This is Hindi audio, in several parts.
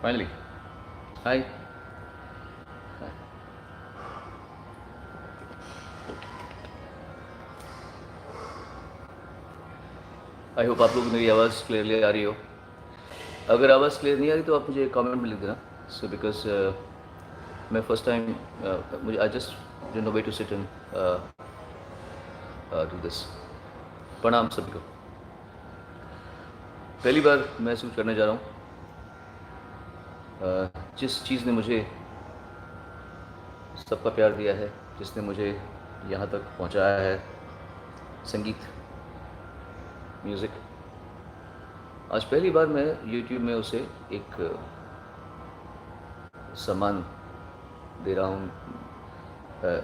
Finally. Hi. आई होप आप लोग मेरी आवाज़ क्लियरली आ रही हो। अगर आवाज़ क्लियर नहीं आ रही तो आप मुझे कमेंट में लिख देना। सो बिकॉज मैं फर्स्ट टाइम मुझे I just don't know way to sit and do this. प्रणाम सभी को। पहली बार मैं शूट करने जा रहा हूँ। जिस चीज़ ने मुझे सबका प्यार दिया है, जिसने मुझे यहाँ तक पहुँचाया है, संगीत, म्यूज़िक, आज पहली बार मैं YouTube में उसे एक सम्मान दे रहा हूँ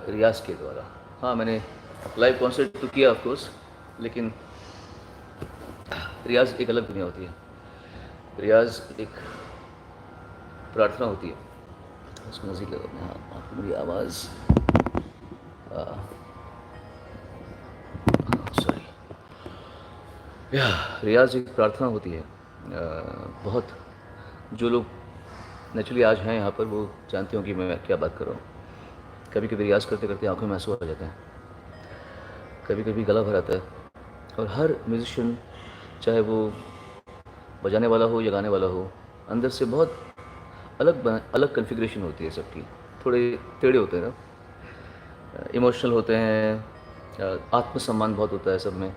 रियाज़ के द्वारा। हाँ, मैंने लाइव कॉन्सर्ट तो किया ऑफ कोर्स, लेकिन रियाज़ एक अलग दुनिया होती है। रियाज़ एक प्रार्थना होती है। उसको म्यूज़िक लगाते हैं। हाँ, आपको मेरी आवाज़ सॉरी या रियाज़ एक प्रार्थना होती है। बहुत जो लोग नेचुरली आज हैं यहाँ पर वो जानते हो कि मैं क्या बात कर रहा हूँ। कभी कभी रियाज़ करते करते आंखों में आंसू आ जाते हैं, कभी कभी गला भर आता है। और हर म्यूज़िशियन, चाहे वो बजाने वाला हो या गाने वाला हो, अंदर से बहुत अलग कन्फिग्रेशन होती है सबकी। थोड़े टेढ़े होते हैं ना, इमोशनल होते हैं, आत्मसम्मान बहुत होता है सब में।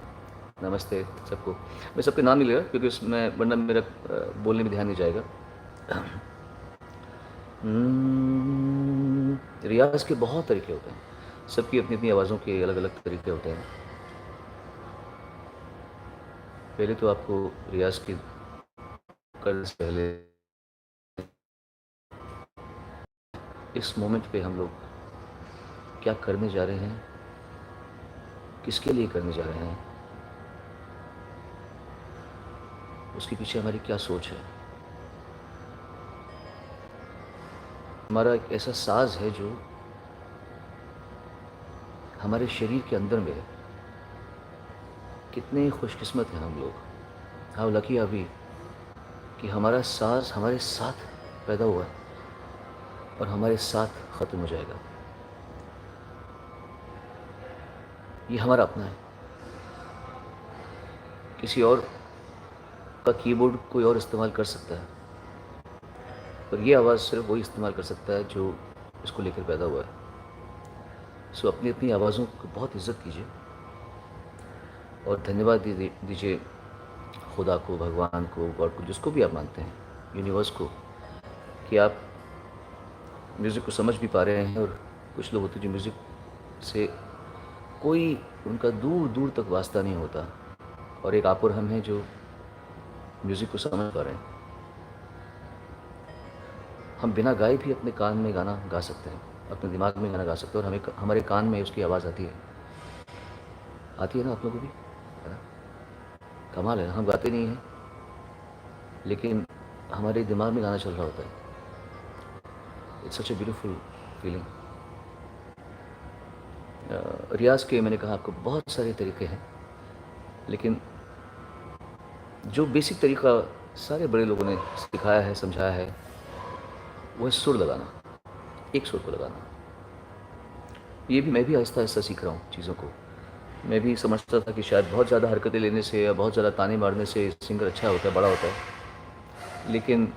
नमस्ते सबको। मैं सबके नाम नहीं ले रहा क्योंकि उसमें वरना मेरा बोलने में ध्यान नहीं जाएगा। रियाज़ के बहुत तरीके होते हैं, सबकी अपनी अपनी आवाज़ों के अलग अलग तरीके होते हैं। पहले तो आपको रियाज़ की करने से पहले इस मोमेंट पे हम लोग क्या करने जा रहे हैं, किसके लिए करने जा रहे हैं, उसके पीछे हमारी क्या सोच है। हमारा एक ऐसा साज है जो हमारे शरीर के अंदर में है। कितने खुशकिस्मत हैं हम लोग, हाउ लकी आर वी कि हमारा साज हमारे साथ पैदा हुआ है और हमारे साथ ख़त्म हो जाएगा। ये हमारा अपना है। किसी और का कीबोर्ड कोई और इस्तेमाल कर सकता है, पर ये आवाज़ सिर्फ वही इस्तेमाल कर सकता है जो इसको लेकर पैदा हुआ है। सो अपनी अपनी आवाज़ों को बहुत इज़्ज़त कीजिए और धन्यवाद दीजिए खुदा को, भगवान को, गॉड को, जिसको भी आप मानते हैं, यूनिवर्स को, कि आप म्यूज़िक को समझ भी पा रहे हैं। और कुछ लोग होते हैं जो म्यूज़िक से कोई उनका दूर दूर तक वास्ता नहीं होता, और एक आप और हम हैं जो म्यूज़िक को समझ पा रहे हैं। हम बिना गाए भी अपने कान में गाना गा सकते हैं, अपने दिमाग में गाना गा सकते हैं, और हमें हमारे कान में उसकी आवाज़ आती है ना आप लोगों को भी, है ना? कमाल है। हम गाते नहीं हैं लेकिन हमारे दिमाग में गाना चल रहा होता है। It's such a beautiful feeling. रियाज़ के मैंने कहा आपको बहुत सारे तरीके हैं, लेकिन जो बेसिक तरीका सारे बड़े लोगों ने सिखाया है, समझाया है, वो है सुर लगाना, एक सुर को लगाना। ये भी मैं भी आहिस्ता आहिस्ता सीख रहा हूँ चीज़ों को। मैं भी समझता था कि शायद बहुत ज़्यादा हरकतें लेने से या बहुत ज़्यादा ताने मारने से सिंगर अच्छा होता है, बड़ा होता है, लेकिन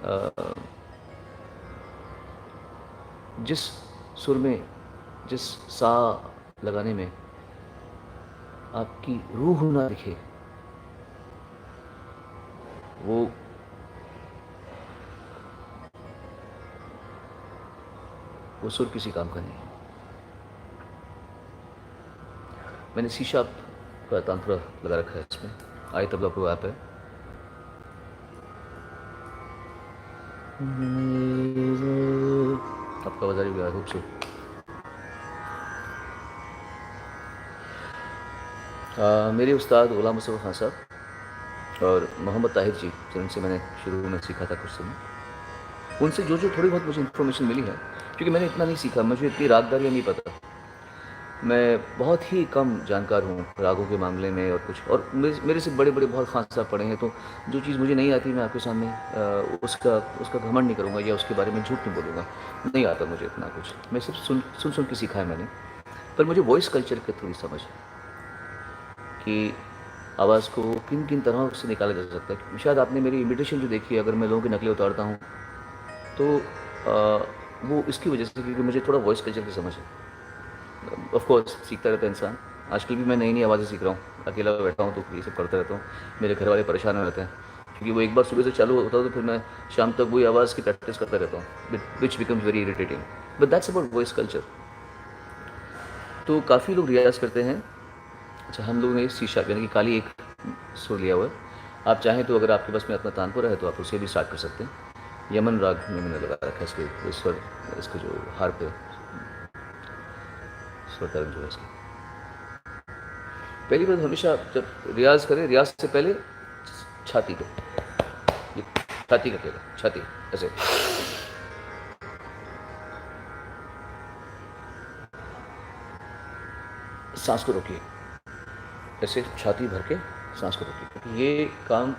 जिस सुर में, जिस सा लगाने में आपकी रूह ना दिखे, वो सुर किसी काम का नहीं है। मैंने सी शार्प का तांत्रा लगा रखा है इसमें। आई तबला प्रो ऐप है। आपका आवाज़ आ रही है? I hope so. मेरे उस्ताद गुलाम मुस्तफ़ा खान साहब और मोहम्मद ताहिर जी, जिनसे मैंने शुरू में सीखा था कुछ समय, उनसे जो जो थोड़ी बहुत मुझे इन्फॉर्मेशन मिली है, क्योंकि मैंने इतना नहीं सीखा, मुझे इतनी रागदारियाँ नहीं पता। मैं बहुत ही कम जानकार हूँ रागों के मामले में और कुछ, और मेरे से बड़े बड़े बहुत खास साहब पढ़े हैं, तो जो चीज़ मुझे नहीं आती मैं आपके सामने उसका उसका घमंड नहीं करूँगा या उसके बारे में झूठ नहीं बोलूँगा। नहीं आता मुझे इतना कुछ, मैं सिर्फ सुन सुन सुन के सीखा है मैंने। पर मुझे वॉइस कल्चर की थोड़ी समझ है कि आवाज़ को किन किन तरह से निकाला जा सकता है। शायद आपने मेरी इमिटेशन जो देखी है, अगर मैं लोगों की नकलें उतारता हूँ तो वो इसकी वजह से, क्योंकि मुझे थोड़ा वॉइस कल्चर की समझ है। ऑफ कोर्स सीखता रहता है इंसान। आजकल भी मैं नई नई आवाज़ें सीख रहा हूँ, अकेला बैठा हूँ तो ये सब करता रहता हूँ। मेरे घर वाले परेशान हो रहते हैं क्योंकि वो एक बार सुबह से चालू होता है तो फिर मैं शाम तक वही आवाज़ की प्रैक्टिस करता रहता हूँ, which becomes very irritating. But that's about voice culture. तो काफ़ी लोग रियाज़ करते हैं। अच्छा, हम लोगों ने सी शार्प यानी कि काली एक सुर लिया हुआ है। आप चाहें तो अगर आपके पास में अपना तानपुरा है तो आप उसे भी स्टार्ट कर सकते हैं। यमन राग में मैंने लगा रखा है इसके स्वर, इसके जो हार पे स्वर तरंग जो है इसकी। पहली बात, हमेशा जब रियाज करें, रियाज से पहले छाती को, ये छाती का केला, छाती ऐसे, सांस को रोकिए, ऐसे छाती भर के सांस को रोकिए, क्योंकि ये काम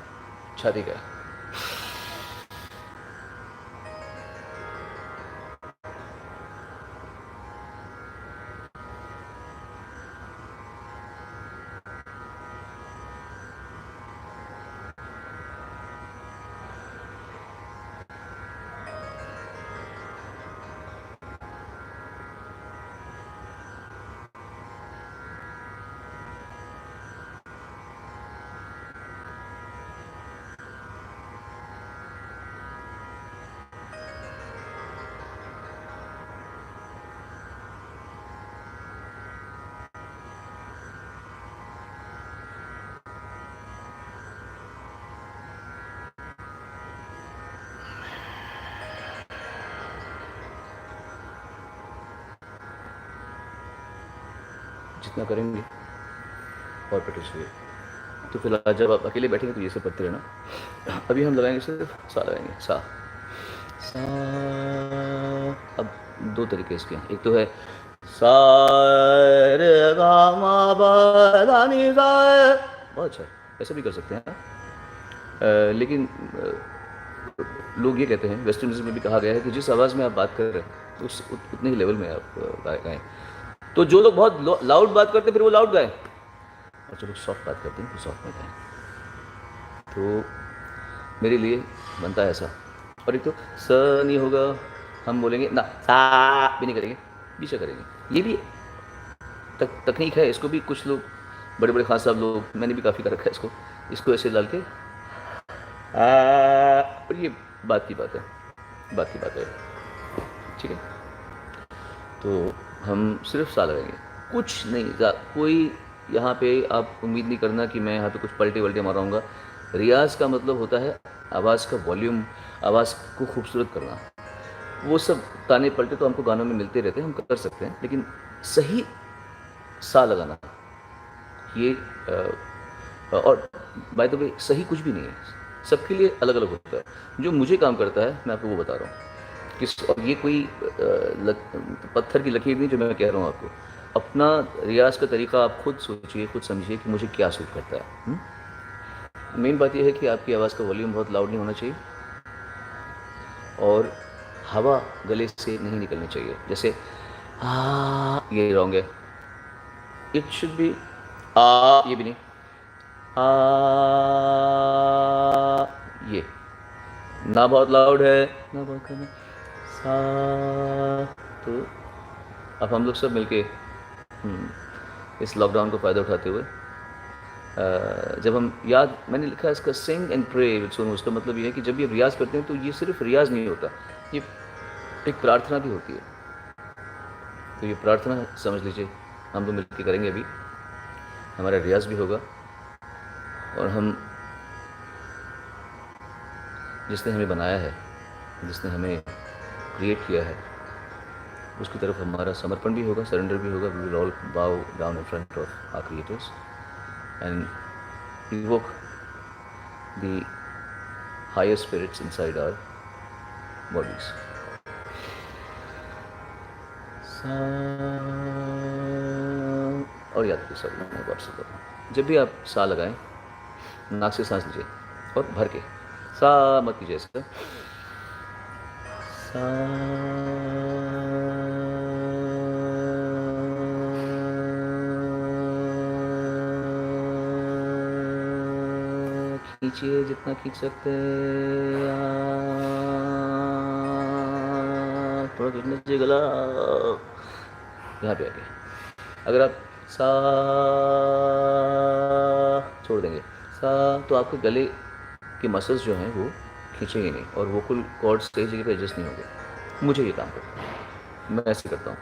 छाती का है। जितना करेंगे और प्रैक्टिस हुए तो फिलहाल जब आप अकेले बैठेंगे तो ये सब करते रहना। अभी हम लगाएंगे, सिर्फ सा लगाएंगे, सा सा। अब दो तरीके इसके हैं, एक तो है सा रे गा मा पा धा नी सा, बहुत अच्छा है, ऐसा भी कर सकते हैं। लेकिन लोग ये कहते हैं, वेस्टर्न म्यूजिक में भी कहा गया है कि जिस आवाज़ में आप बात कर रहे हैं उस उतने ही लेवल में आप गाएं। तो जो लोग बहुत लाउड बात करते हैं फिर वो लाउड गाएं, और जो लोग सॉफ्ट बात करते हैं वो सॉफ्ट में गाएं। तो मेरे लिए बनता है ऐसा। और एक तो स नहीं होगा, हम बोलेंगे ना, सा भी नहीं करेंगे, बीचा करेंगे। ये भी तकनीक है, इसको भी कुछ लोग, बड़े बड़े खास साहब लोग, मैंने भी काफ़ी कर रखा है इसको ऐसे डाल के और ये बात की बात है, बात की बात है, ठीक है। तो हम सिर्फ सा लगाएंगे, कुछ नहीं, कोई यहाँ पे आप उम्मीद नहीं करना कि मैं यहाँ पे कुछ पलटे वल्टे माराऊँगा। रियाज़ का मतलब होता है आवाज़ का वॉल्यूम, आवाज़ को खूबसूरत करना। वो सब ताने पलटे तो हमको गानों में मिलते रहते हैं, हम कर सकते हैं, लेकिन सही सा लगाना ये और बाय द वे सही कुछ भी नहीं है, सबके लिए अलग अलग होता है। जो मुझे काम करता है मैं आपको वो बता रहा हूँ किस, और ये कोई पत्थर की लकीर नहीं जो मैं कह रहा हूँ आपको। अपना रियाज का तरीका आप खुद सोचिए, खुद समझिए कि मुझे क्या सूट करता है। मेन बात यह है कि आपकी आवाज़ का वॉल्यूम बहुत लाउड नहीं होना चाहिए और हवा गले से नहीं निकलनी चाहिए। जैसे ये रॉन्ग है, इट शुड बी ये भी नहीं, ये ना बहुत लाउड है ना बहुत कम है, सा। तो अब हम लोग सब मिलके इस लॉकडाउन को फ़ायदा उठाते हुए जब हम याद, मैंने लिखा है इसका sing and pray with Sonu, उसका मतलब ये है कि जब ये रियाज़ करते हैं तो ये सिर्फ रियाज़ नहीं होता, ये एक प्रार्थना भी होती है। तो ये प्रार्थना समझ लीजिए, हम लोग मिलकर करेंगे। अभी हमारा रियाज़ भी होगा और हम, जिसने हमें बनाया है, जिसने हमें क्रिएट किया है, उसकी तरफ हमारा समर्पण भी होगा, सरेंडर भी होगा। We will all bow down in front of our creators and evoke the higher spirits inside our bodies. सा और याद रखिए सब मैं व्हाट्सएप कर रहा हूँ। जब भी आप सा लगाएं, नाक से सांस लीजिए और भर के, सा मत कीजिए ऐसा, सा खींचिए जितना खींच सकते हैं थोड़ा खींचना चाहिए गला यहाँ पे आके। अगर आप सा छोड़ देंगे सा तो आपके गले के मसल्स जो हैं वो खींचेंगे नहीं और वोकल कॉर्ड सही जगह पे एडजस्ट नहीं होंगे। मुझे ये काम करता है, मैं ऐसे करता हूँ,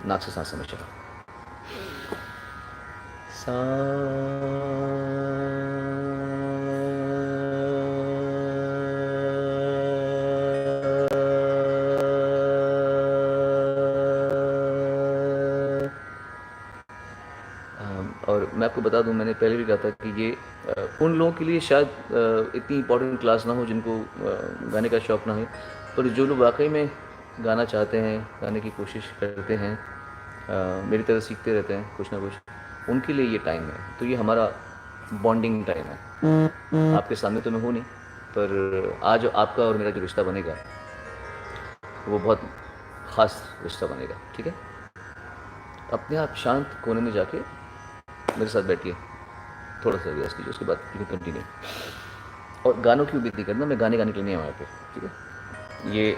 नाक से सांस हमेशा सा और मैं आपको बता दूं, मैंने पहले भी कहा था कि ये उन लोगों के लिए शायद इतनी इंपॉर्टेंट क्लास ना हो जिनको गाने का शौक़ ना हो, पर जो लोग वाकई में गाना चाहते हैं, गाने की कोशिश करते हैं, मेरी तरह सीखते रहते हैं कुछ ना कुछ, उनके लिए ये टाइम है। तो ये हमारा बॉन्डिंग टाइम है। आपके सामने तो मैं हूँ नहीं, पर आज आपका और मेरा जो रिश्ता बनेगा वो बहुत ख़ास रिश्ता बनेगा। ठीक है, अपने आप शांत कोने में जाके मेरे साथ बैठिए, थोड़ा सा रियाज़ कीजिए, उसके बाद फिर कंटिन्यू। और गानों की उम्मीद नहीं करना, मैं गाने गाने के लिए नहीं आया पे। ठीक है, ये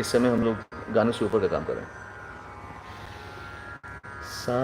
इस समय हम लोग गानों से ऊपर का काम कर रहे हैं। सा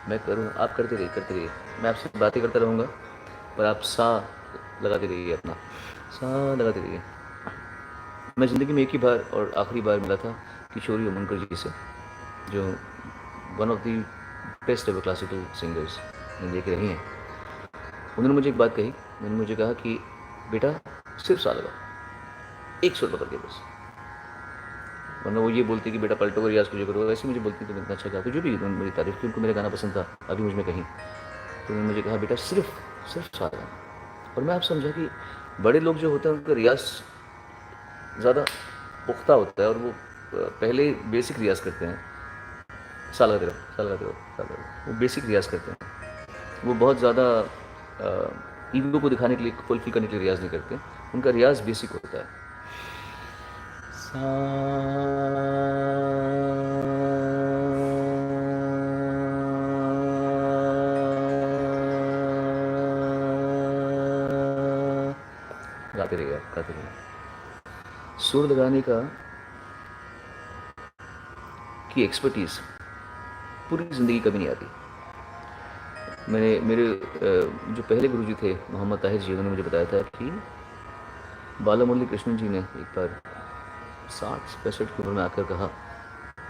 मैं करूँ, आप करते रहिए करते रहिए, मैं आपसे बातें करता रहूँगा, पर आप सा लगाते रहिए, अपना सा लगाते रहिए। मैं ज़िंदगी में एक ही बार और आखिरी बार मिला था किशोरी उमनकर जी से, जो one of the best ever classical singers India के रही हैं। उन्होंने मुझे एक बात कही, उन्होंने मुझे कहा कि बेटा सिर्फ सा लगाओ, एक सुर पकड़ के बस, वरना वो ये बोलती कि बेटा पलटो कर रियाज़ कीजिए करो, ऐसे मुझे बोलती तो मैं इतना अच्छा गाती, जो भी उन्होंने मेरी तारीफ़ की, उनको मेरा गाना पसंद था, अभी मुझ में कहीं, तो उन्होंने मुझे कहा बेटा सिर्फ सिर्फ सा लगाना। और मैं आप समझा कि बड़े लोग जो होते हैं उनका रियाज़ ज़्यादा पुख्ता होता है और वो पहले बेसिक रियाज़ करते हैं, सा लगाते रहो सा लगाते रहो सा लगाते रहो, वो बेसिक रियाज़ करते हैं। वो बहुत ज़्यादा ईगो को दिखाने के लिए, फुलफिल करने के लिए रियाज़ नहीं करते, उनका रियाज़ बेसिक होता है। सा गाते रहिए आप, गाते रहिए। सुर लगाने का की एक्सपर्टीज़ पूरी ज़िंदगी कभी नहीं आती। मैंने मेरे जो पहले गुरुजी थे मोहम्मद ताहिर जी, उन्होंने मुझे बताया था कि बालामुरली कृष्णन जी ने एक बार 60-65 की उम्र में आकर कहा,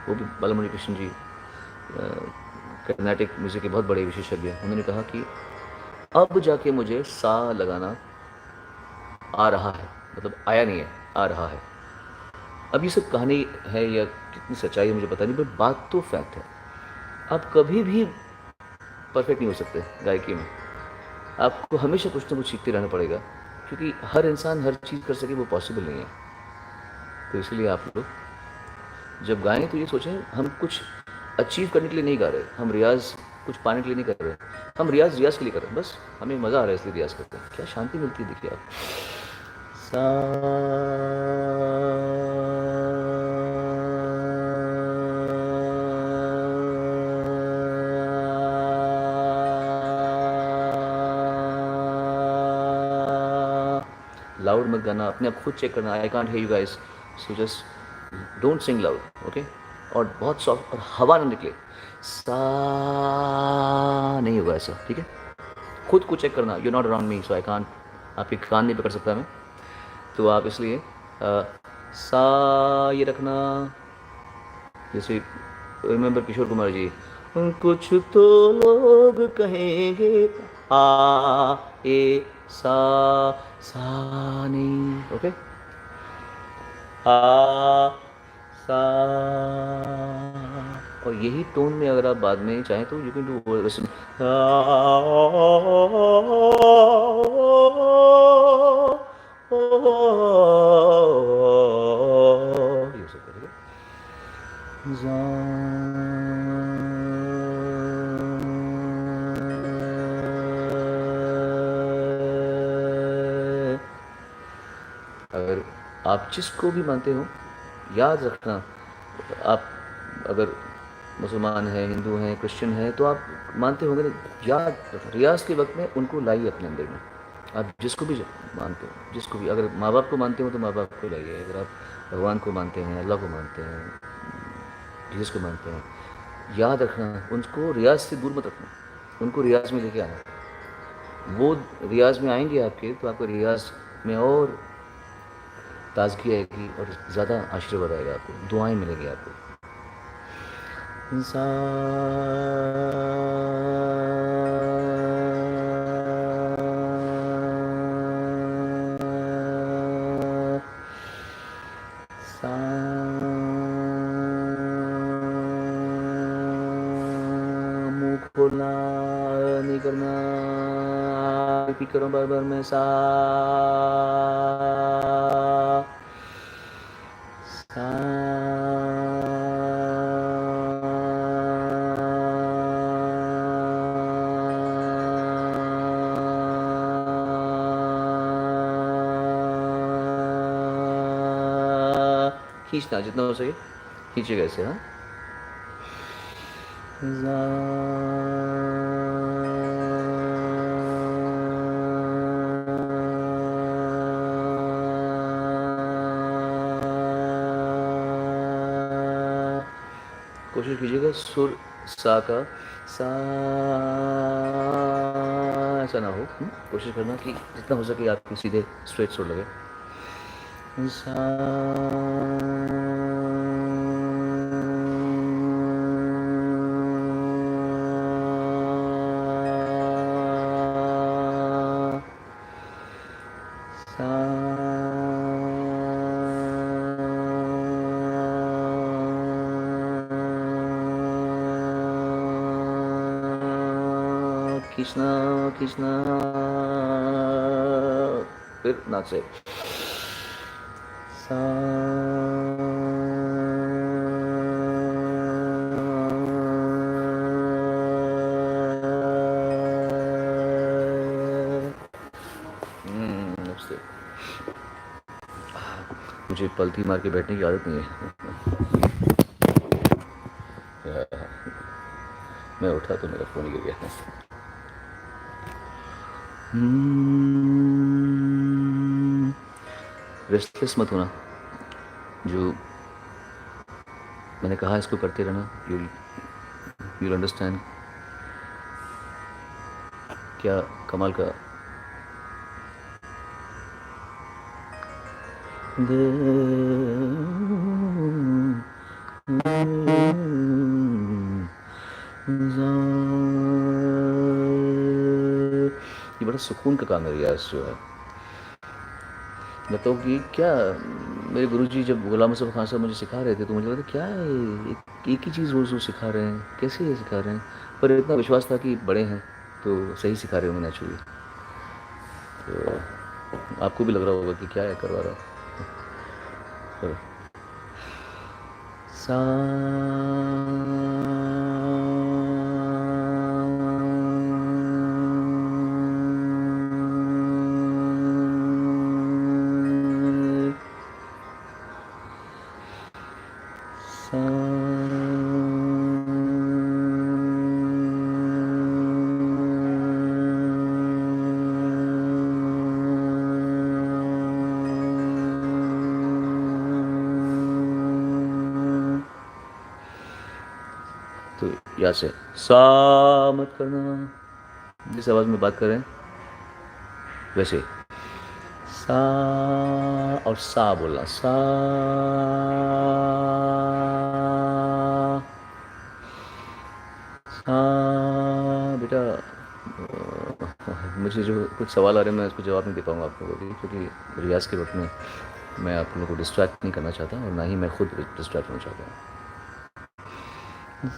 वो भी बालामुरली कृष्णन जी कर्नाटिक म्यूज़िक के बहुत बड़े विशेषज्ञ, उन्होंने कहा कि अब जाके मुझे सा लगाना आ रहा है, मतलब आया नहीं है, आ रहा है। अब ये सब कहानी है या कितनी सच्चाई है मुझे पता नहीं, बट बात तो फैक्ट है। आप कभी भी परफेक्ट नहीं हो सकते गायकी में, आपको हमेशा कुछ ना कुछ सीखते रहना पड़ेगा, क्योंकि हर इंसान हर चीज़ कर सके वो पॉसिबल नहीं है। तो इसलिए आप लोग जब गाएं तो ये सोचें हम कुछ अचीव करने के लिए नहीं गा रहे, हम रियाज़ कुछ पाने के लिए नहीं कर रहे, हम रियाज़ के लिए कर रहे हैं, बस हमें मज़ा आ रहा है इसलिए रियाज़ करते हैं। क्या शांति मिलती है, देखिए आप। सा लाउड मत गाना, अपने आप खुद चेक करना, I can't hear you guys, so just don't sing loud, okay. और बहुत सॉफ्ट, और हवा ना निकले, सा नहीं होगा ऐसा, ठीक है। खुद को चेक करना, you not around me so I can't, आपके कान नहीं पकड़ सकता मैं, तो आप इसलिए सा ये रखना। जैसे रिमेंबर किशोर कुमार जी, कुछ तो लोग कहेंगे आ ए सा, सा नहीं, ओके, आ सा। और यही टोन में अगर आप बाद में चाहें तो यू कैन डू वैसे, ये सब करेंगे। अगर आप जिसको भी मानते हो, याद रखना, आप अगर मुसलमान हैं, हिंदू हैं, क्रिश्चियन हैं, तो आप मानते होंगे ना, याद रखना, रियाज के वक्त में उनको लाइए अपने अंदर में। आप जिसको भी मानते हो, जिसको भी, अगर माँ बाप को मानते हो तो माँ बाप को लाइए, अगर आप भगवान को मानते हैं, अल्लाह को मानते हैं, जीसस को मानते हैं, याद रखना, उनको रियाज से दूर मत रखना, उनको रियाज में लेके आना। वो रियाज में आएंगे आपके, तो आपको रियाज में और ताजगी आएगी और ज़्यादा आशीर्वाद आएगा, आपको दुआएं मिलेंगी आपको। सा सा मुंह खोलना नहीं करना, रिपीट करो बार बार में, सा सा। खींचना जितना हो सके, खींचिएगा ऐसे, हाँ। कोशिश कीजिएगा सुर सा का सा ऐसा ना हो, कोशिश करना कि जितना हो सके आपकी सीधे स्ट्रेट सुर लगे, सा। खींचना खींचना, फिर नाक से सा। नमस्ते। मुझे पलथी मार के बैठने की आदत नहीं है। मैं उठा तो मेरा फ़ोन गिर गया। रेस्टलेस मत होना, जो मैंने कहा इसको करते रहना, you'll अंडरस्टैंड क्या कमाल का। ये बड़ा सुकून का काम है रियाज जो है। बताओ कि क्या, मेरे गुरुजी जब गुलाम मुस्तफ़ा खान साहब मुझे सिखा रहे थे तो मुझे लगा क्या है, एक ही चीज़ रोज़ रोज़ सिखा रहे हैं, कैसे ये सिखा रहे हैं, पर इतना विश्वास था कि बड़े हैं तो सही सिखा रहे होंगे नेचुरली। तो आपको भी लग रहा होगा कि क्या है करवा रहा है। सा याद से सा मत करना, जिस आवाज़ में बात कर रहे हैं वैसे सा, और सा बोलना, सा सा। बेटा मुझे जो कुछ सवाल आ रहे हैं मैं उसको जवाब नहीं दे पाऊँगा आप लोगों को भी, क्योंकि रियाज के वक्त में मैं आप लोगों को डिस्ट्रैक्ट नहीं करना चाहता और ना ही मैं खुद डिस्ट्रैक्ट होना चाहता हूँ।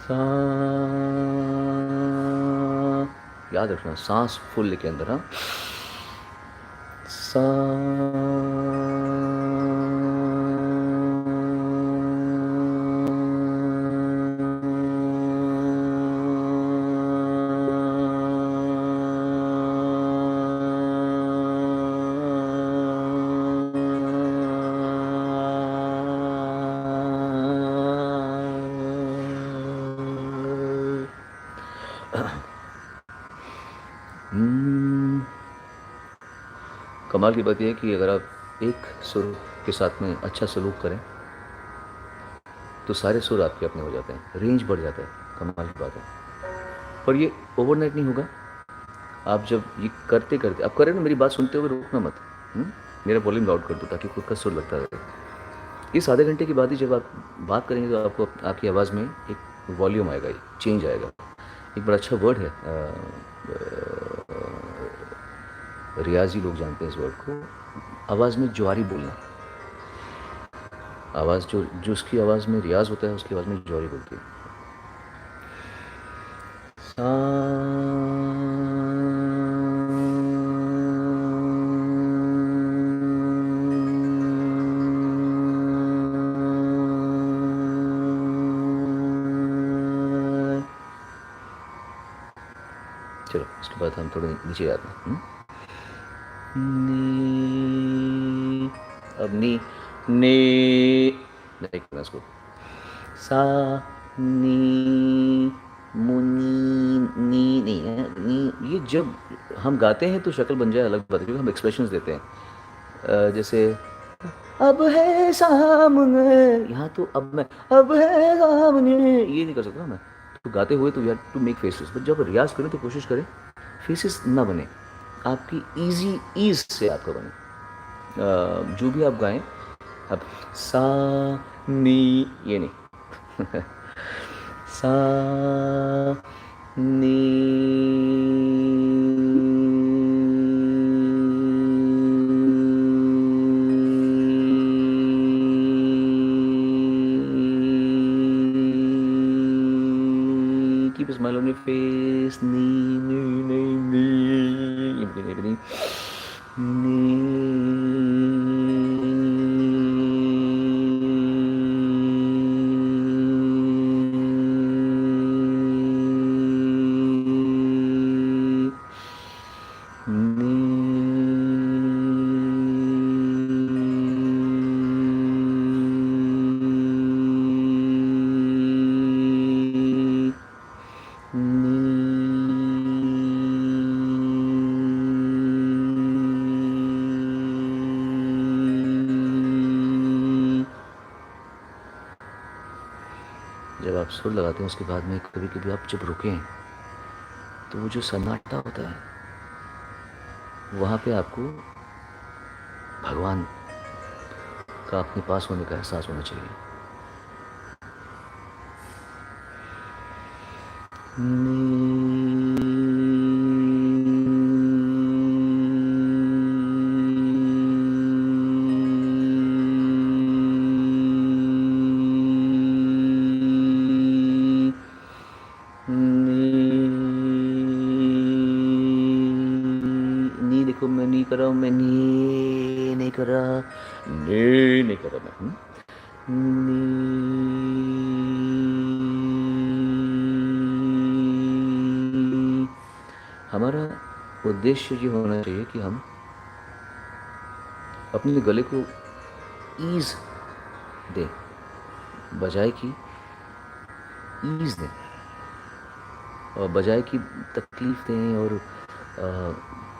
सा, याद रखना सांस फुल लेके अंदर, हाँ, सा कमाल की बात यह है कि अगर आप एक सुर के साथ में अच्छा सलूक करें तो सारे सुर आपके अपने हो जाते हैं, रेंज बढ़ जाता है। कमाल की बात है। पर ये ओवरनाइट नहीं होगा। आप जब ये करते करते आप करें ना, मेरी बात सुनते हुए रुकना मत। मेरा वॉल्यूम लाउड कर दो ताकि खुद का सुर लगता रहे। इस आधे घंटे के बाद ही जब आप बात करेंगे तो आपको आपकी आवाज़ में एक वॉल्यूम आएगा, चेंज आएगा। एक बड़ा अच्छा वर्ड है, रियाजी लोग जानते हैं इस वर्ड को, आवाज़ में ज्वारी बोलना। आवाज़ जो उसकी आवाज़ में रियाज होता है उसकी आवाज़ में ज्वारी बोलती है। चलो इसके बाद हम थोड़े नीचे आते हैं। नी, अब नी नहीं करना इसको। सा नी मुनी नी नहीं है, नी। ये जब हम गाते हैं तो शक्ल बन जाए अलग बात है, क्योंकि हम एक्सप्रेशंस देते हैं। जैसे अब है सामने, यहाँ तो अब मैं अब है सामने ये नहीं कर सकता मैं। तो गाते हुए तो we have to make faces, but जब रियाज करें तो कोशिश करें फेसेस ना बने, आपकी इजी ईज से आपका बने। जो भी आप गाएं, अब सा नी ये नहीं सा नी keep a smile on your face, नी नी नी नी नी जब आप सुर लगाते हैं उसके बाद में कभी कभी आप जब रुकें तो वो जो सन्नाटा होता है वहाँ पे आपको भगवान का अपने पास होने का एहसास होना चाहिए। नी देखो मैं नहीं कर रहा हूँ, मैं नी नहीं कर रहा, नी नहीं कर रहा मैं। हमारा उद्देश्य ये होना चाहिए कि हम अपने गले को ईज दें, बजाय की ईज दें और बजाय की तकलीफ़ दें। और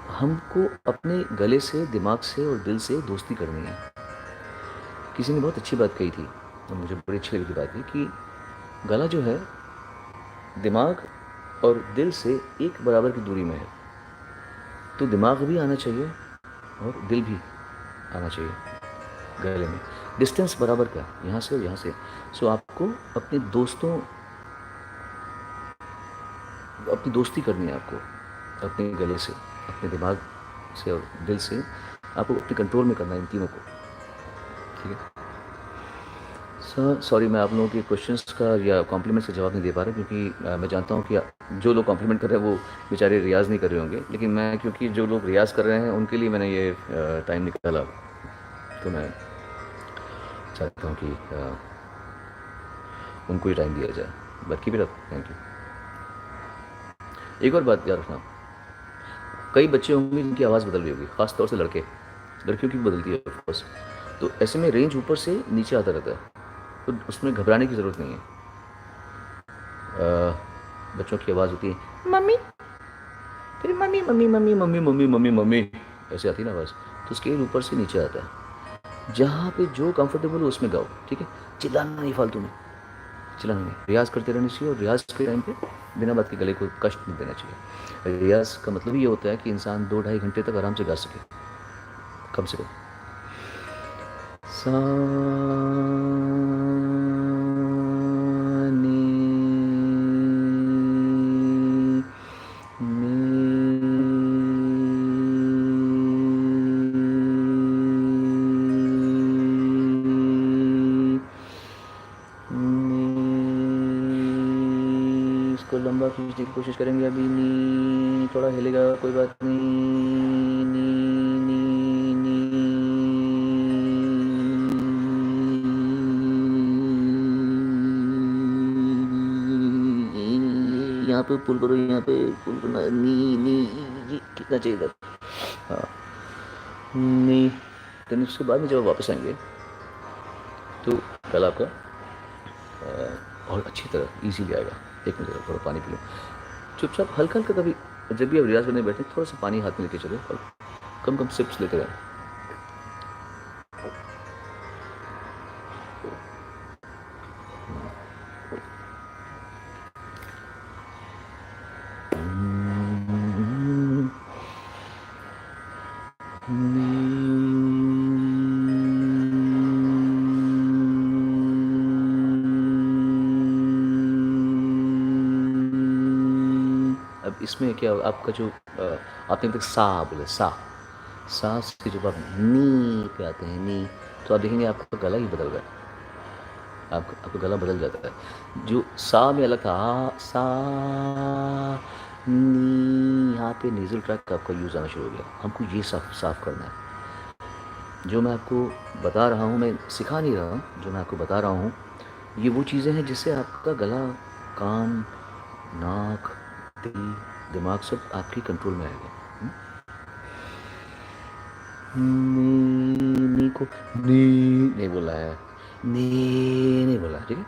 हमको अपने गले से, दिमाग से और दिल से दोस्ती करनी है। किसी ने बहुत अच्छी बात कही थी और मुझे बड़ी अच्छी लगी बात थी कि गला जो है दिमाग और दिल से एक बराबर की दूरी में है, तो दिमाग भी आना चाहिए और दिल भी आना चाहिए गले में। डिस्टेंस बराबर का, यहाँ से और यहाँ से। सो आपको अपने दोस्तों, अपनी दोस्ती करनी है आपको अपने गले से, अपने दिमाग से और दिल से। आपको अपने कंट्रोल में करना है इन तीनों को, ठीक है। सर सॉरी, मैं आप लोगों के क्वेश्चंस का या कॉम्प्लीमेंट्स का जवाब नहीं दे पा रहा, क्योंकि मैं जानता हूँ कि जो लोग कॉम्प्लीमेंट कर रहे हैं वो बेचारे रियाज़ नहीं कर रहे होंगे, लेकिन मैं, क्योंकि जो लोग रियाज़ कर रहे हैं उनके लिए मैंने ये टाइम निकाला, तो मैं चाहता हूँ कि उनको ही टाइम दिया जाए। But keep it up, thank you. एक और बात याद रखना, कई बच्चे होंगे जिनकी आवाज़ बदल रही होगी, ख़ास तौर से लड़के, लड़कियों की भी बदलती है ऑफकोर्स। तो ऐसे में रेंज ऊपर से नीचे आता रहता है, तो उसमें घबराने की ज़रूरत नहीं है। बच्चों की आवाज़ होती है मम्मी, फिर mummy mummy mummy mummy mummy mummy mummy, ऐसे आती है ना आवाज़। तो स्केल ऊपर से नीचे आता है, जहाँ पे जो कंफर्टेबल हो उसमें गाओ, ठीक है। चिल्लाना नहीं फालतू में, चिल्लाना नहीं। रियाज़ करते रहना चाहिए, और रियाज़ के टाइम पे बिना बात के गले को कष्ट नहीं देना चाहिए। रियाज़ का मतलब ये होता है कि इंसान 2-2.5 घंटे तक आराम से गा सके, कम से कम। सा नी नी नी। इसको लंबा खींचने की कोशिश करेंगे अभी। नी थोड़ा हिलेगा, कोई बात नहीं। नी नी नी। यहाँ पे पुल करो, यहाँ पे पुल करना। नी नी जी कितना चाहिए था। हाँ, नी। देन उसके बाद में जब आप वापस आएंगे तो गला आपका और अच्छी तरह इजीली आएगा। एक मिनट, थोड़ा पानी पी लो चुपचाप, हल्का हल्का। कभी जब भी आप रियाज करने बैठे, थोड़ा सा पानी हाथ में लेके चलो और कम कम सिप्स लेते रहें। अब इसमें क्या आपका जो आपने अभी तक सा बोले, सा सा से जब आप नी पे आते हैं, नी, तो आप देखेंगे आपका गला ही बदल रहा है। आपका गला बदल जाता है। जो सा में अलग था, सा नी, यहाँ पे नेजल ट्रैक का आपका यूज़ आना शुरू हो गया। हमको ये साफ साफ करना है। जो मैं आपको बता रहा हूँ, मैं सिखा नहीं रहा हूँ, जो मैं आपको बता रहा हूँ ये वो चीज़ें हैं जिससे आपका गला, कान, नाक, दिल, दिमाग सब आपके कंट्रोल में आएगा। नी को नी नहीं बोला है, नी नहीं बोला, ठीक है।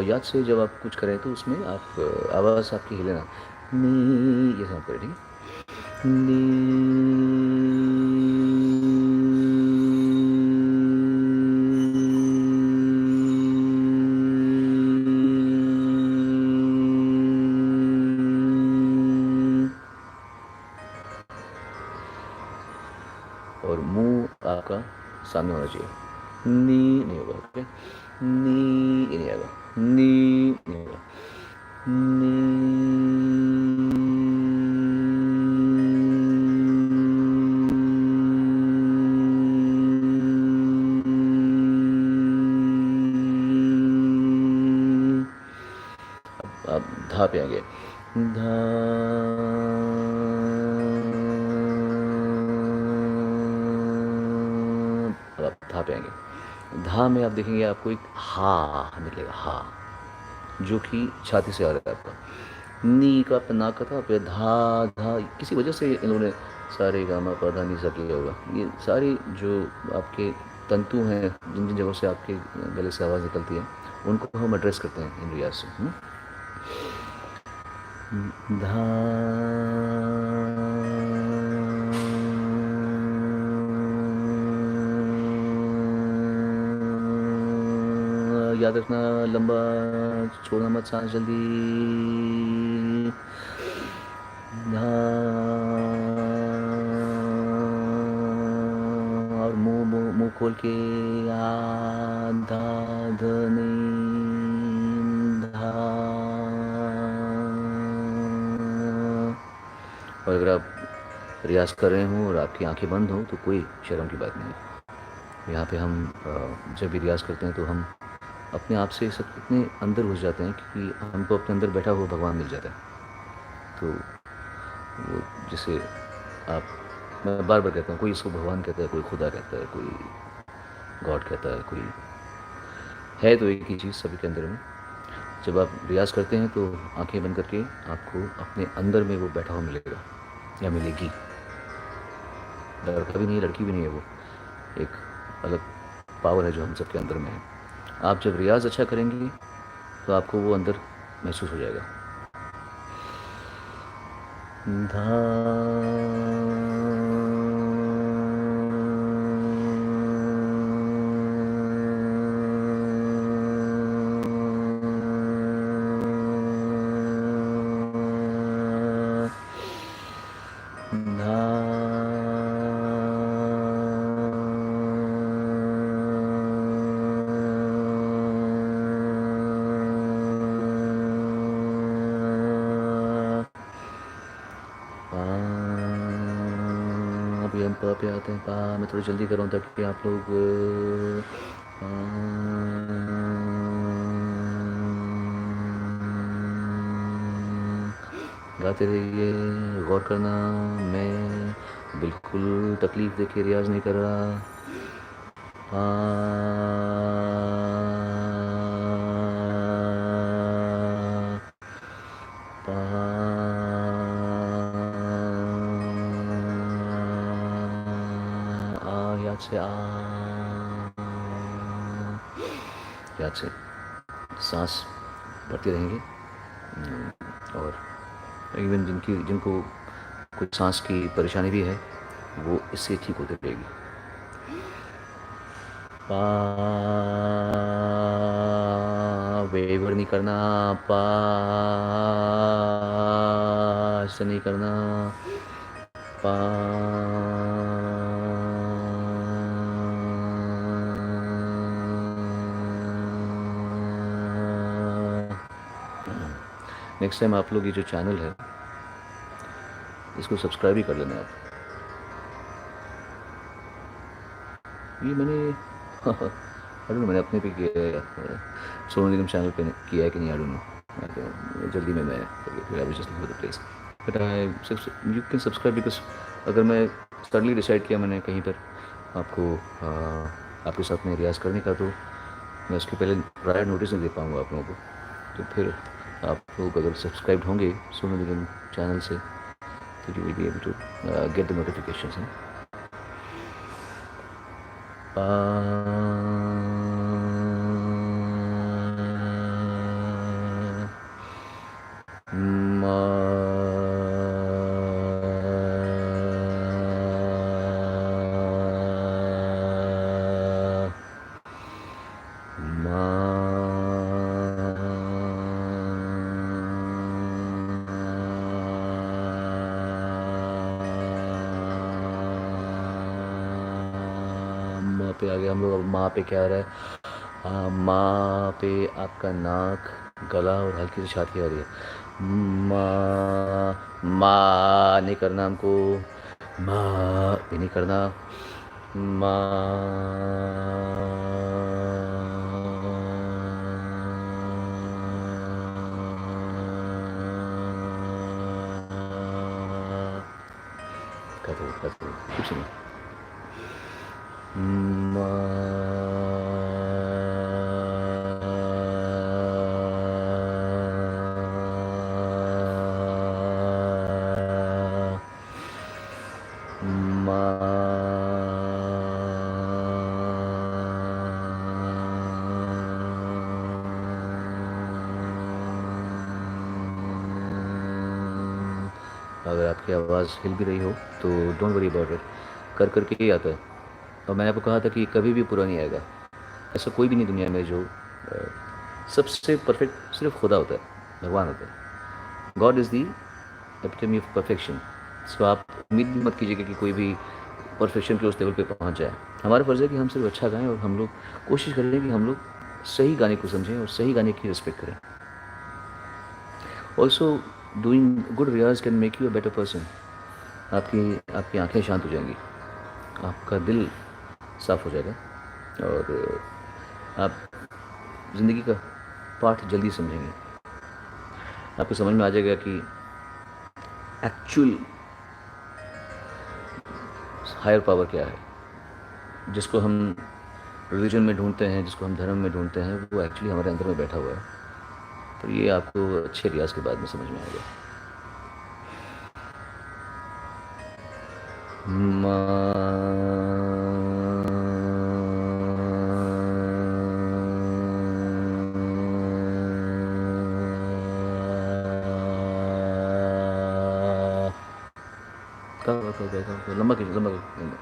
याद से जब आप कुछ करें तो उसमें आप आवाज़ आपकी हिले ना, नी ये साउंड करें, ठीक है। नी। और मुंह आपका सामने होना चाहिए। नी नहीं होगा, ओके। नी ये नहीं आएगा, नी नहीं होगा, नी। अब धा पे आएंगे, धा। अब आप धा पे आएंगे। धा में आप देखेंगे आपको एक हा मिलेगा, हा, जो कि छाती से आ रहा है आपका। नी का आपका नाक का था, फिर धा धा, किसी वजह से इन्होंने सारे गामा पा नी सा किया होगा। ये सारी जो आपके तंतु हैं, जिन जिन जगहों से आपके गले से आवाज़ निकलती है, उनको हम एड्रेस करते हैं इन रियाज से। धा। याद रखना, लंबा छोड़ना मत सांस जल्दी। और मुंह मुंह मुंह खोल के आधा धनी धा। और अगर आप रियाज कर रहे हों और आपकी आंखें बंद हों तो कोई शर्म की बात नहीं है। यहाँ पे हम जब भी रियाज करते हैं तो हम अपने आप से सब इतने अंदर घुस जाते हैं कि हमको अपने अंदर बैठा हुआ भगवान मिल जाता है। तो वो जिसे आप, मैं बार बार कहता हूँ, कोई इसको भगवान कहता है, कोई खुदा कहता है, कोई गॉड कहता है, कोई है तो एक ही चीज़ सभी के अंदर में। जब आप रियाज करते हैं तो आंखें बंद करके आपको अपने अंदर में वो बैठा हुआ मिलेगा या मिलेगी। लड़का भी नहीं है, लड़की भी नहीं है, वो एक अलग पावर है जो हम सबके अंदर में है। आप जब रियाज अच्छा करेंगे तो आपको वो अंदर महसूस हो जाएगा। अभी हम प पे आते हैं। पा मैं थोड़ी जल्दी कर रहा हूँ ताकि आप लोग गाते रहिए। गौर करना, मैं बिल्कुल तकलीफ़ दे के रियाज़ नहीं कर रहा। याद से याद से सांस भरते रहेंगे। और इवन जिनको कुछ सांस की परेशानी भी है वो इससे ठीक होते रहेगी। पा वेवर नहीं करना, पा ऐसा नहीं करना, पा नेक्स्ट टाइम आप लोग ये जो चैनल है इसको सब्सक्राइब ही कर लेना आप। ये मैंने मैंने अपने पे किया है, सोनू निगम चैनल पे किया है कि नहीं, आई डोंट नो। जल्दी में मैं फिर I was just looking for the place, but I you can subscribe because अगर मैं सडनली डिसाइड किया मैंने कहीं पर आपको आपके साथ में रियाज़ करने का, तो मैं उसके पहले प्रायर नोटिस नहीं दे पाऊँगा आप लोगों को। तो फिर आप लोग अगर सब्सक्राइब होंगे सोनू निगम चैनल से तो you will be able to get the notifications. पे आ गए हम लोग। अब माँ पे क्या आ रहा है? माँ पे आपका नाक, गला और हल्की सी छाती आ रही है। माँ माँ नहीं करना हमको, माँ भी नहीं करना, कर दो कुछ नहीं। अगर आपकी आवाज़ हिल भी रही हो तो डोंट वरी अबाउट इट, कर करके ही आता है। और मैंने आपको कहा था कि कभी भी पूरा नहीं आएगा। ऐसा कोई भी नहीं दुनिया में जो सबसे परफेक्ट सिर्फ खुदा होता है, भगवान होता है। God is the epitome of perfection. So आप उम्मीद भी मत कीजिएगा कि कोई भी परफेक्शन के उस लेवल पे पहुंच जाए। हमारा फ़र्ज़ है कि हम सिर्फ अच्छा गाएं और हम लोग कोशिश करें कि हम लोग सही गाने को समझें और सही गाने की रिस्पेक्ट करें। ऑल्सो डूइंग गुड रियाज can make you a better person. आपकी आपकी आंखें शांत हो जाएंगी, आपका दिल साफ हो जाएगा और आप ज़िंदगी का पाठ जल्दी समझेंगे। आपको समझ में आ जाएगा कि एक्चुअल हायर पावर क्या है। जिसको हम रिलीजन में ढूंढते हैं, जिसको हम धर्म में ढूंढते हैं, वो एक्चुअली हमारे अंदर में बैठा हुआ है। तो ये आपको अच्छे रियाज के बाद में समझ में आएगा। लंबा खींचो, लंबा खींचो।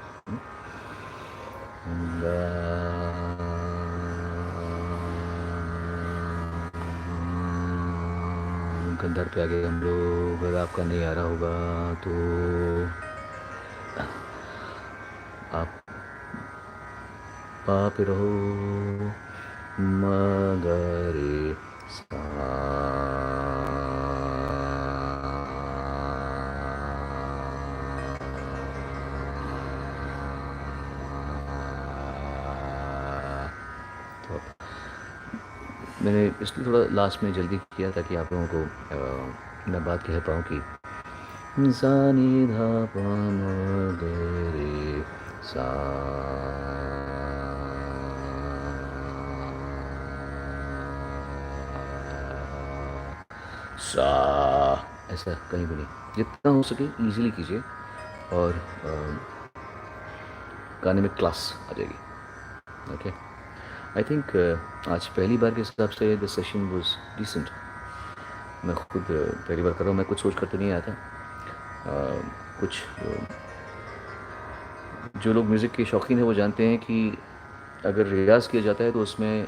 गंधार पे आ गए हम लोग। अगर आपका नहीं आ रहा होगा तो आप पाप रहो मगरे सा। तो मैंने इसलिए थोड़ा लास्ट में जल्दी किया ताकि आप लोगों को मैं बात कह पाऊँ कि सा नि धा पा म ग रे सा। सा ऐसा कहीं भी नहीं, जितना हो सके इजीली कीजिए और गाने में क्लास आ जाएगी। ओके, आई थिंक आज पहली बार के हिसाब से द सेशन वाज डिसेंट। मैं खुद पहली बार कर रहा हूँ, मैं कुछ सोच कर तो नहीं आया था। कुछ जो लोग म्यूज़िक के शौकीन हैं वो जानते हैं कि अगर रियाज़ किया जाता है तो उसमें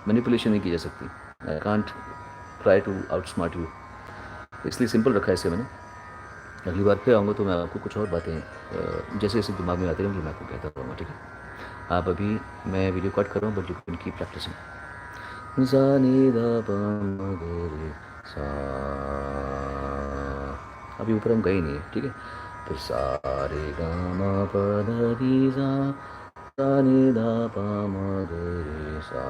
मैनिपुलेशन नहीं की जा सकती। I can't try to outsmart you, इसलिए सिंपल रखा है इसे मैंने। अगली बार फिर आऊँगा तो मैं आपको कुछ और बातें जैसे जैसे दिमाग में आती रहेंगी मैं आपको कहता रहूँगा, ठीक है। आप अभी, मैं वीडियो कट कर रहा हूँ but you can keep practising. सा नि धा पा म ग रे सा। अभी ऊपर हम गए नहीं है, ठीक है। फिर सा रे गा मा प ध नि सा नि धा पा म ग रे सा।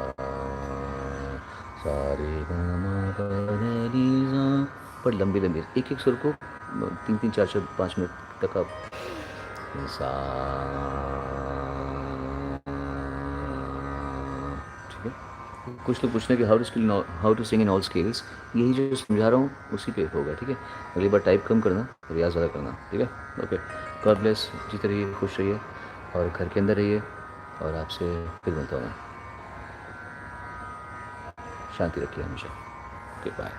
सा रे गा मा प ध नि सा। पर लंबी लंबी एक एक सुर को 3-3, 4-4, 5 मिनट तक आप सा, ठीक है। कुछ लोग पूछते हैं कि how to sing in all scales. यही जो समझा रहा हूँ उसी पे होगा, ठीक है। अगली बार टाइप कम करना, रियाज ज़्यादा करना, ठीक है। Okay, God bless. जीते रहिए, खुश रहिए और घर के अंदर रहिए और आपसे फिर मिलता हूँ मैं। शांति रखिए हमेशा। Okay, bye.